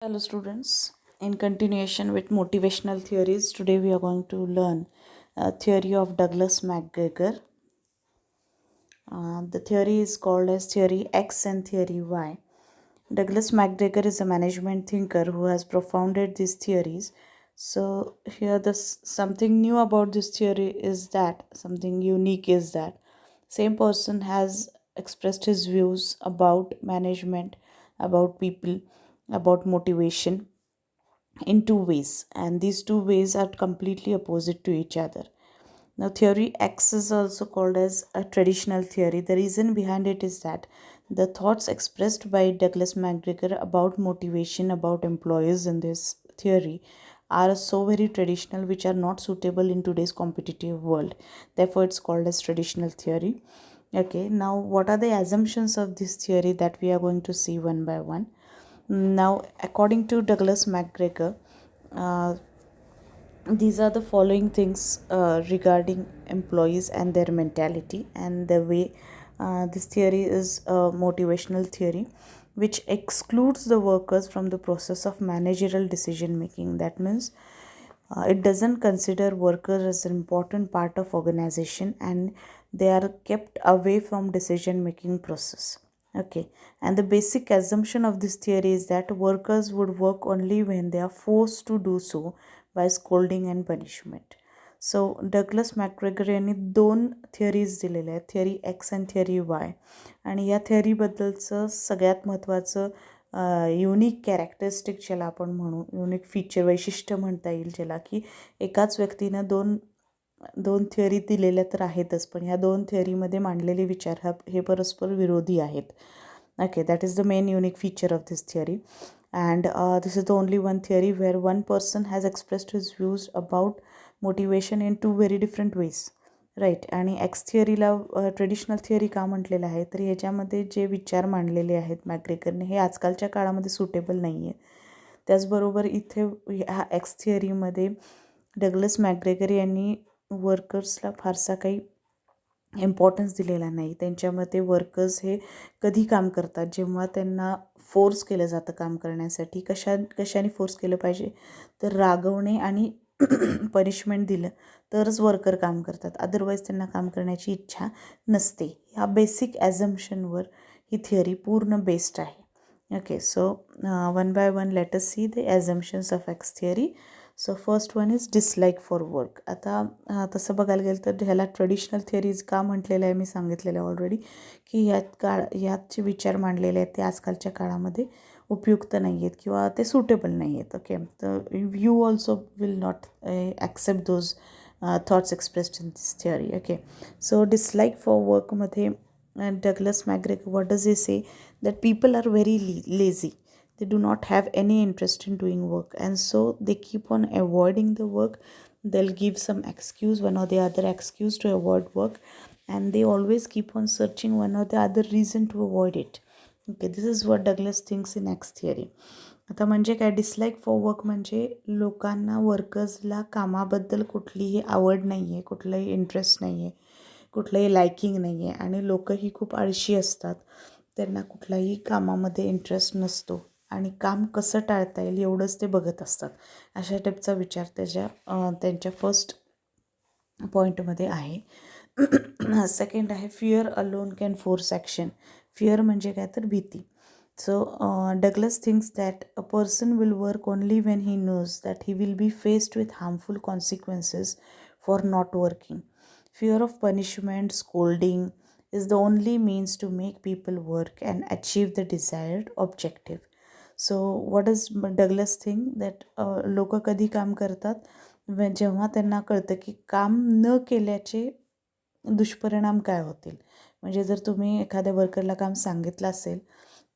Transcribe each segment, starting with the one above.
Hello students, in continuation with motivational theories, today we are going to learn a theory of Douglas McGregor. The theory is called as theory X and theory Y. Douglas McGregor is a management thinker who has propounded these theories. So here this something new about this theory is that something unique is that same person has expressed his views about management, about people, about motivation in two ways, and these two ways are completely opposite to each other. Now, theory X is also called as a traditional theory. The reason behind it is that the thoughts expressed by Douglas McGregor about motivation, about employees in this theory, are so very traditional, which are not suitable in today's competitive world. Therefore, it's called as traditional theory. Okay, now what are the assumptions of this theory that we are going to see one by one? Now, according to Douglas McGregor, uh, these are the following things regarding employees and their mentality and the way this theory is a motivational theory which excludes the workers from the process of managerial decision making. That means it doesn't consider workers as an important part of organization, and they are kept away from decision making process. Okay, and the basic assumption of this theory is that workers would work only when they are forced to do so by scolding and punishment. So Douglas McGregor यांनी दोन theories दिलेल्या आहेत, theory X and theory Y. आणि या थिअरीबद्दलचं सगळ्यात महत्त्वाचं unique characteristic ज्याला आपण म्हणू, युनिक फीचर वैशिष्ट्य म्हणता येईल ज्याला, की एकाच व्यक्तीनं दोन दोन थिअरी दिलेल्या तर आहेतच, पण ह्या दोन थिअरीमध्ये मांडलेले विचार हे परस्पर विरोधी आहेत. Okay, that is the main unique feature of this theory. And this is the only one theory where one person has expressed his views about motivation in two very different ways. Right. आणि X थिअरीला traditional theory का म्हटलेलं आहे, तर ह्याच्यामध्ये जे विचार मांडलेले आहेत मॅग्रेगरने हे आजकालच्या काळामध्ये सुटेबल नाही आहे. त्याचबरोबर इथे ह्या एक्स थिअरीमध्ये डगलस मॅग्रेगर यांनी वर्कर्सला फारसा काही इम्पॉर्टन्स दिलेला नाही. त्यांच्या मते वर्कर्स हे कधी काम करतात, जेव्हा त्यांना फोर्स केलं जातं काम करण्यासाठी. कशाने फोर्स केलं पाहिजे, तर रागवणे आणि पनिशमेंट दिलं तरच वर्कर काम करतात, अदरवाईज त्यांना काम करण्याची इच्छा नसते. ह्या बेसिक ॲझम्पशनवर ही थिअरी पूर्ण बेस्ड आहे. Okay, so one by one let us see the assumptions of X theory. So first one is dislike for work. आता तसं बघायला गेलं तर ह्याला ट्रेडिशनल थिअरीज का म्हटलेलं आहे, मी सांगितलेलं आहे ऑलरेडी, की ह्यात जे विचार मांडलेले आहेत ते आजकालच्या काळामध्ये उपयुक्त नाही आहेत किंवा ते सुटेबल नाही आहेत. ओके, तर you also will not accept those thoughts expressed in this theory. Okay, so dislike for वर्कमध्ये Douglas McGregor what does he say that people are very lazy. They do not have any interest in doing work, and so they keep on avoiding the work. They'll give some excuse, one or the other excuse to avoid work, and they always keep on searching one or the other reason to avoid it. Okay, this is what Douglas thinks in X theory. आता म्हणजे काय, dislike for work म्हणजे लोकांना, वर्कर्सला कामाबद्दल कुठलीही आवड नाही आहे, कुठलाही इंटरेस्ट नाही आहे, कुठलंही लायकिंग नाही आहे, आणि लोकंही खूप आळशी असतात. त्यांना कुठल्याही कामामध्ये इंटरेस्ट नसतो आणि काम कसं टाळता येईल एवढंच ते बघत असतात. अशा टाईपचा विचार त्यांच्या फर्स्ट पॉईंटमध्ये आहे. सेकंड आहे fear alone can force action. Fear म्हणजे काय, तर भीती. So Douglas thinks that a person will work only when he knows that he will be faced with harmful consequences for not working. Fear of punishment, scolding is the only means to make people work and achieve the desired objective. So what does Douglas think that लोक कधी काम करतात, जेव्हा त्यांना कळतं की काम न केल्याचे दुष्परिणाम काय होतील. म्हणजे जर तुम्ही एखाद्या वर्करला काम सांगितलं असेल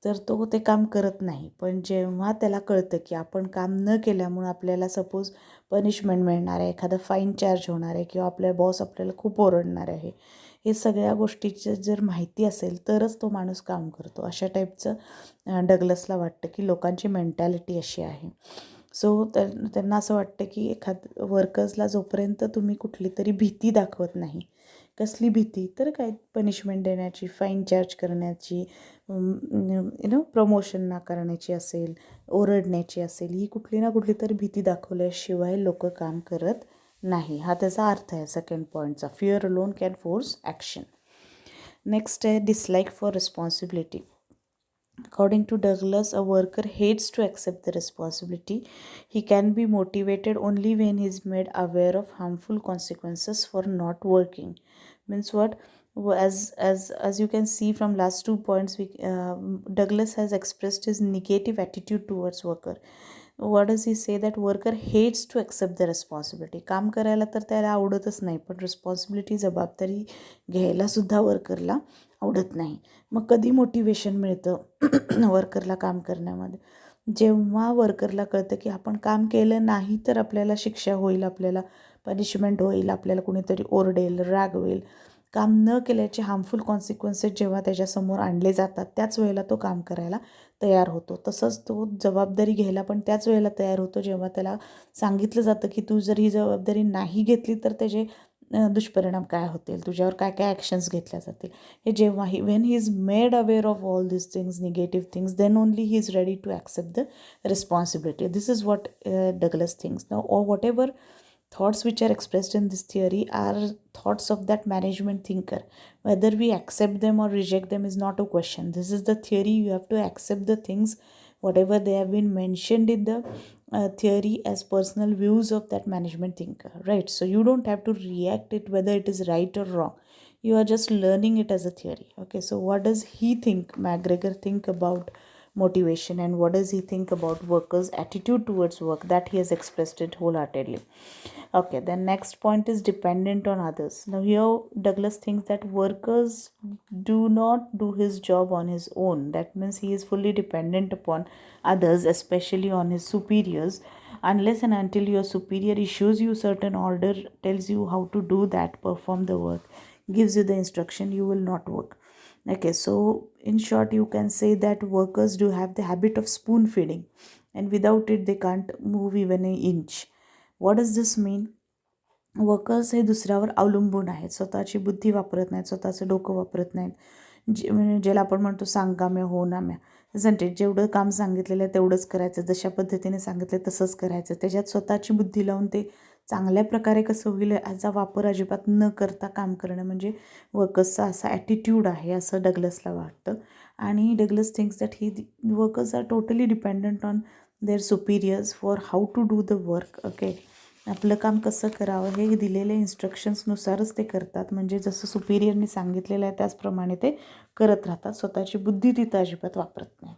तर तो ते काम करत नाही, पण जेव्हा त्याला कळतं की आपण काम न केल्यामुळं आपल्याला सपोज पनिशमेंट मिळणार आहे, एखादा फाईन चार्ज होणार आहे, किंवा आपल्या बॉस आपल्याला खूप ओरडणार आहे, हे सगळ्या गोष्टीची जर माहिती असेल तरच तो माणूस काम करतो. अशा टाईपचं डगलसला वाटतं की लोकांची मेंटॅलिटी अशी आहे. सो त्यांना असं वाटतं की वर्कर्सला जोपर्यंत तुम्ही कुठली तरी भीती दाखवत नाही, कसली भीती? तर काय पनिशमेंट देण्याची, फाईन चार्ज करण्याची, प्रमोशन नाकारण्याची असेल, ओरडण्याची असेल, ही कुठली ना कुठली तर भीती दाखवल्याशिवाय लोक काम करत नाही. हा त्याचा अर्थ आहे सेकंड पॉईंटचा. Fear alone can force action. Next आहे dislike for responsibility. According to Douglas, a worker hates to accept the responsibility. He can be motivated only when he is made aware of harmful consequences for not working. Means what? As you can see from last 2 points, Douglas has expressed his negative attitude towards worker. What does he say? That worker hates to accept the responsibility. काम करायला तर त्याला आवडतच नाही, पण responsibility, जबाबदारी घ्यायला सुद्धा वर्करला आवडत नाही. मग कधी मोटिवेशन मिळतं वर्करला काम करण्यामध्ये? जेव्हा वर्करला कळतं की आपण काम केलं नाही तर आपल्याला शिक्षा होईल, आपल्याला पनिशमेंट होईल, आपल्याला कुणीतरी ओरडेल, रागवेल. काम न केल्याचे हार्मफुल कॉन्सिक्वेन्सेस जेव्हा त्याच्यासमोर आणले जातात, त्याच वेळेला तो काम करायला तयार होतो. तसंच तो जबाबदारी घ्यायला पण त्याच वेळेला तयार होतो जेव्हा त्याला सांगितलं जातं की तू जर ही जबाबदारी नाही घेतली तर त्याचे दुष्परिणाम काय होतील, तुझ्यावर काय काय ॲक्शन्स घेतल्या जातील. हे जेव्हा when he is made aware of all this things, negative things, then only he is ready to accept the responsibility. This is what Douglas thinks. Now, or whatever thoughts which are expressed in this theory are thoughts of that management thinker. Whether we accept them or reject them is not a question. This is the theory. You have to accept the things whatever they have been mentioned in the theory as personal views of that management thinker, right? So you don't have to react it whether it is right or wrong. You are just learning it as a theory. Okay, so what does he think, McGregor, think about motivation, and what does he think about workers' attitude towards work? That he has expressed it wholeheartedly. Okay, then next point is dependent on others. Now here Douglas thinks that workers do not do his job on his own. That means he is fully dependent upon others, especially on his superiors. Unless and until your superior issues you certain order, tells you how to do that, perform the work, gives you the instruction, you will not work. Okay, so in short you can say that workers do have the habit of spoon feeding, and without it they can't move even an inch. What does this mean? Workers हे दुसऱ्यावर अवलंबून आहेत, स्वतःची बुद्धी वापरत नाहीत, स्वतःचं डोकं वापरत नाहीत. ज्याला आपण म्हणतो सांगाम्या हो नाम्या, इजंट इट. जेवढं काम सांगितलेलं आहे तेवढंच करायचं, जशा पद्धतीने सांगितलं तसंच करायचं. त्याच्यात स्वतःची बुद्धी लावून ते चांगल्या प्रकारे कसं होईल याचा वापर अजिबात न करता काम करणं म्हणजे वर्कर्सचा असा ॲटिट्यूड आहे, असं डगलसला वाटतं. आणि Douglas thinks that the workers are totally dependent on their superiors for how to do the work. Okay, आपलं काम कसं करावं हे दिलेल्या इन्स्ट्रक्शन्सनुसारच ते करतात. म्हणजे जसं सुपिरियरनी सांगितलेलं आहे त्याचप्रमाणे ते करत राहतात, स्वतःची बुद्धी तिथं अजिबात वापरत नाहीत.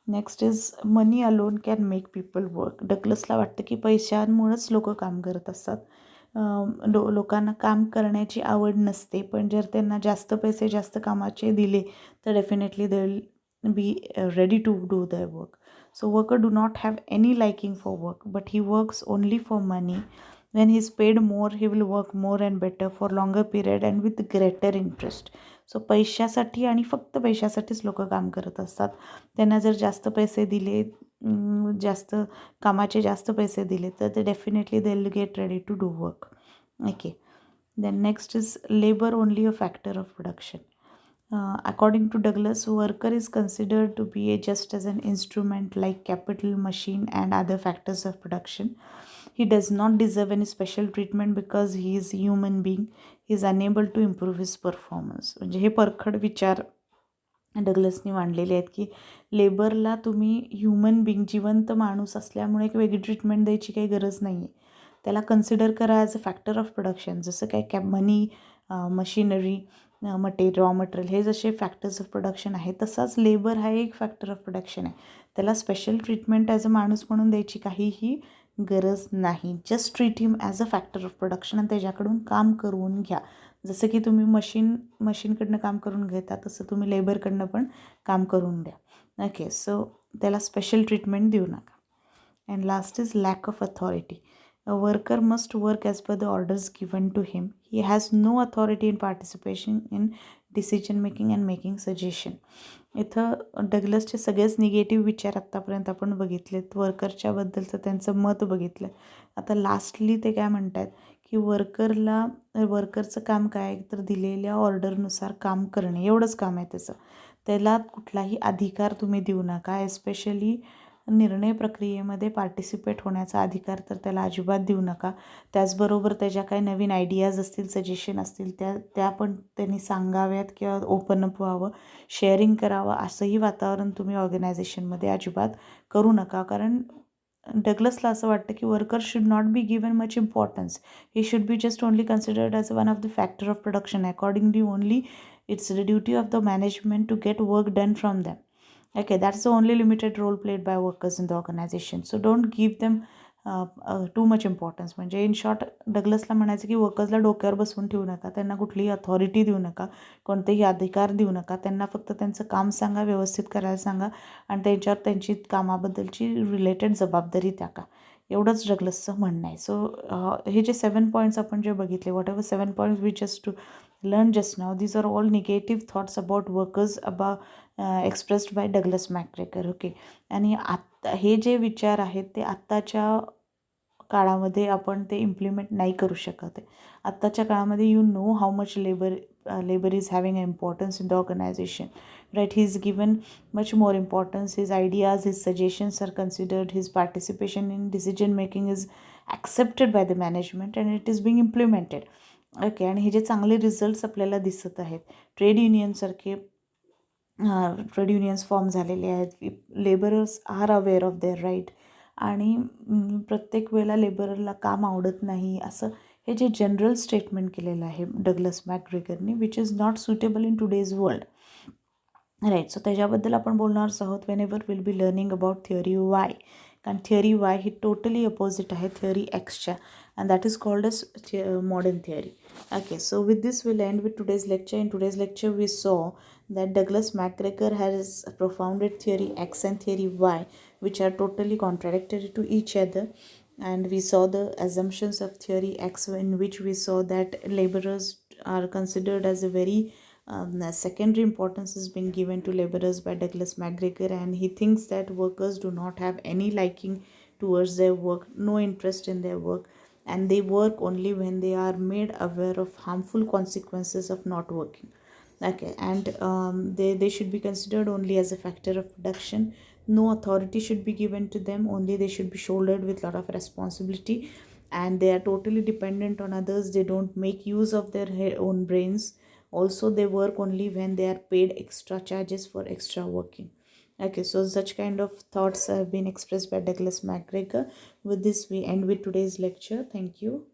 Next is money alone can make people work. डगलसला वाटतं की पैशांमुळेच लोक काम करत असतात. लोकांना काम करण्याची आवड नसते, पण जर त्यांना जास्त पैसे जास्त कामाचे दिले तर definitely they will be ready to do the work. So worker do not have any liking for work, but he works only for money. When he is paid more, he will work more and better for longer period and with greater interest. So पैशासाठी आणि फक्त पैशासाठीच लोक काम करत असतात. त्यांना जर जास्त पैसे दिले, जास्त कामाचे जास्त पैसे दिले तर ते definitely they will get ready to do work. Okay, then next is labour only a factor of production. According to Douglas, worker is considered to be just as an instrument like capital, machine, and other factors of production. He does not deserve any special treatment because he is a human being. He is unable to improve his performance. म्हणजे हे परखड विचार डगलसनी मांडलेले आहेत की लेबरला तुम्ही human being, जिवंत माणूस असल्यामुळे एक वेगळी ट्रीटमेंट द्यायची काही गरज नाही आहे. त्याला कन्सिडर करा as a factor of production. जसं काय मनी, मशिनरी, रॉ मटेरियल हे जसे फॅक्टर्स ऑफ प्रोडक्शन आहे, तसाच लेबर हा एक फॅक्टर ऑफ प्रोडक्शन आहे. त्याला स्पेशल ट्रीटमेंट ॲज अ माणूस म्हणून द्यायची काहीही गरज नाही. Just treat him as a factor of production आणि त्याच्याकडून काम करून घ्या. जसं की तुम्ही मशीनकडनं काम करून घेता तसं तुम्ही लेबरकडनं पण काम करून द्या. ओके, सो त्याला स्पेशल ट्रीटमेंट देऊ नका. And last is lack of authority. A worker must work as per the orders given to him. He has no authority in participation in decision making and making suggestion. इथं डगलसचे सगळेच negative विचार आत्तापर्यंत आपण बघितलेत, वर्करच्याबद्दलचं त्यांचं मत बघितलं. आता लास्टली ते काय म्हणतात की की वर्करचं काम काय आहे तर दिलेल्या ऑर्डरनुसार काम करणे, एवढंच काम आहे त्याचं. त्याला कुठलाही अधिकार तुम्ही देऊ नका. एस्पेशली निर्णय प्रक्रियेमध्ये पार्टिसिपेट होण्याचा अधिकार तर त्याला अजिबात देऊ नका. त्याचबरोबर त्याच्या काही नवीन आयडियाज असतील, सजेशन असतील, त्या पण त्यांनी सांगाव्यात किंवा ओपन अप व्हावं, शेअरिंग करावं. असंही वातावरण तुम्ही ऑर्गनायझेशनमध्ये अजिबात करू नका. कारण डग्लसला असं वाटतं की worker should not be given much importance. He should be just only considered as one of the factor of production. Accordingly only it's the duty of the management to get work done from them. Okay, that's the only limited role played by workers in the organization. So don't give them too much importance. म्हणजे in short डग्लसला म्हणायचं की वर्कर्सला डोक्यावर बसवून ठेवू नका, त्यांना कुठलीही authority देऊ नका, कोणतेही अधिकार देऊ नका. त्यांना फक्त त्यांचं काम सांगा, व्यवस्थित करायला सांगा आणि त्यांच्यावर त्यांची कामाबद्दलची रिलेटेड जबाबदारी टाका. एवढंच डग्लसचं म्हणणं आहे. सो हे जे 7 पॉईंट्स आपण जे बघितले, whatever 7 points we just to learn just now, these are all negative thoughts about workers expressed by Douglas McGregor. Okay, आणि आत्ता हे जे विचार आहेत ते आत्ताच्या काळामध्ये आपण ते इम्प्लिमेंट नाही करू शकत आहे. आत्ताच्या काळामध्ये you know how much labour is having a importance in the organisation, right. He is given much more importance. His ideas, his suggestions are considered, his participation in decision making is accepted by the management and it is being implemented. Okay, आणि हे जे चांगले results आपल्याला दिसत आहेत, trade unions form झालेले आहेत, labourers are aware of their right, आणि प्रत्येक वेळेला लेबररला काम आवडत नाही असं हे जे जनरल स्टेटमेंट केलेलं आहे डग्लस मॅकग्रेगरनी, which is not suitable in today's world, right. So त्याच्याबद्दल आपण बोलणारच आहोत whenever will be learning about theory Y. कारण थिअरी वाय ही टोटली अपोजिट आहे थिअरी एक्सच्या, and that is called as modern theory. Okay, so with this we'll end with today's lecture. In today's lecture we saw that Douglas MacGregor has propounded theory X and theory Y, which are totally contradictory to each other, and we saw the assumptions of theory X, in which we saw that laborers are considered as a very secondary importance is being given to laborers by Douglas MacGregor, and he thinks that workers do not have any liking towards their work, no interest in their work, and they work only when they are made aware of harmful consequences of not working. Okay, and they should be considered only as a factor of production. No authority should be given to them, only they should be shouldered with a lot of responsibility, and they are totally dependent on others. They don't make use of their own brains. Also, they work only when they are paid extra charges for extra working. Okay, so such kind of thoughts have been expressed by Douglas MacGregor. With this, we end with today's lecture. Thank you.